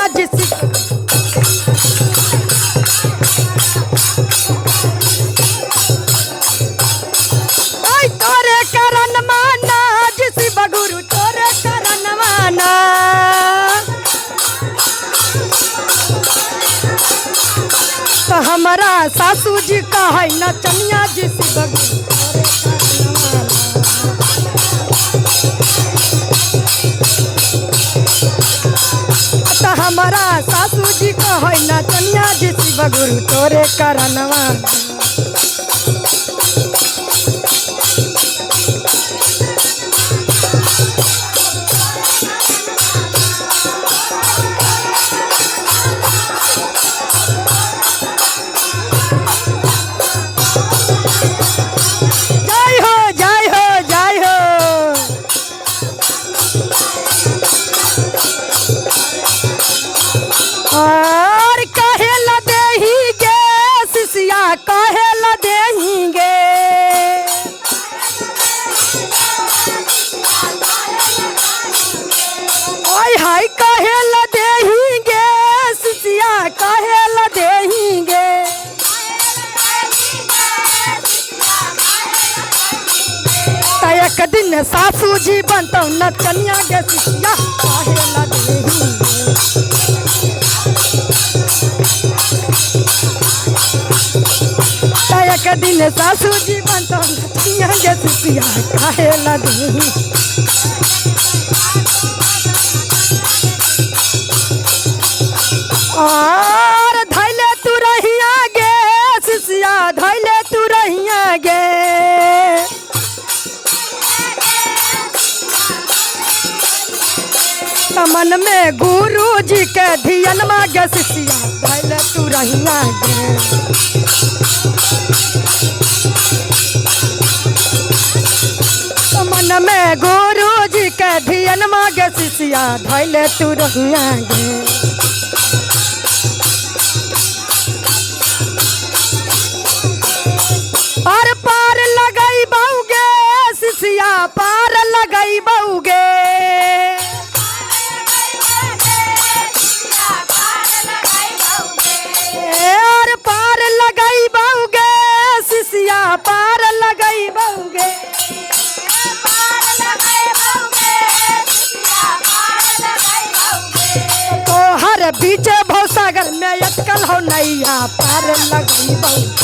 चनिया जिस तोरे करन माना जिस बगुरु तोरे करन माना तो हमारा सासू जी का है नचनिया जिस बगुरु तो हमारा सासू जी का है नचनिया जिस बगुरु तोरे करन माना। और कहे ला देहीगे सिसिया कहे ला देहीगे ओए हाय कहे ला देहीगे सिसिया कहे ला देहीगे तो एक दिन सासू जी बनता नचनिया गे सिसिया कहे ला देहीगे एक दिन सासू जी बनता नचनिया गे सिसिया काहे ला देही और धैले तू रहिया गे सिसिया धैले तू रहिया गे मन में गुरु जी के धियन मांगे सिसिया धैले तू रहिया गे मन में गुरु जी के धियन मांगे सिसिया धैले तू रहिया गे पार पार लगाई बहुगे सिसिया पार लगाई बहुगे और पार लगाई बहुगे सिसिया पार लगाई बहुगे तो हर बीचे भवसागर में अटकल हो नैया पार लगाई बहुगे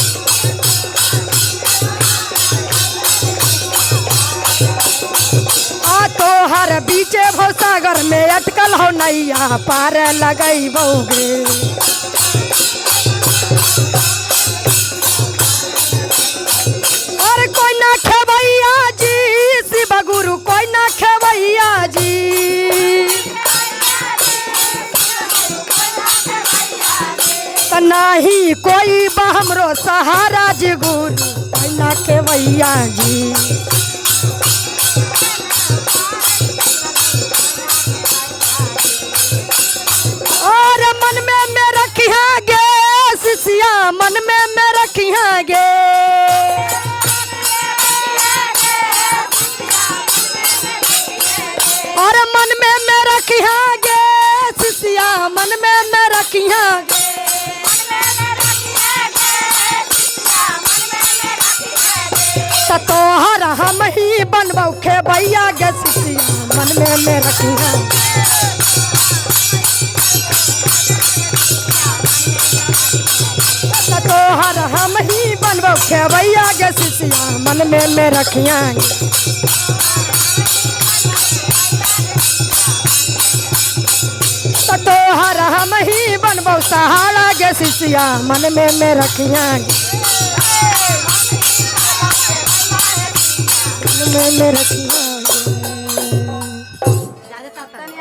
तो हर बीचे भवसागर में अटकल हो नैया पार लगाई बहुगे और कोई ना खेवैया जी शिव गुरु कोई ना खेवैया जी तो नहीं कोई हमरो सहारा जी गुरु कोई ना खेवैया जी और मन में मैं रखिया गे सिसिया मन में मैं रखिया गे और मन में मैं रखिया गे सिसिया मन में मैं रखिया गे तोहर हम ही बनबौ खेबैया गे सिसिया मन में मैं रखिया तोहर हम ही बनबौ खेबैया गे सिसिया मन में मैं रखिया तोहर हम ही बनबौ सहारा गे सिसिया मन में मैं रखिया मन में मैं रखिया।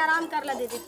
आराम कर ला दीदी।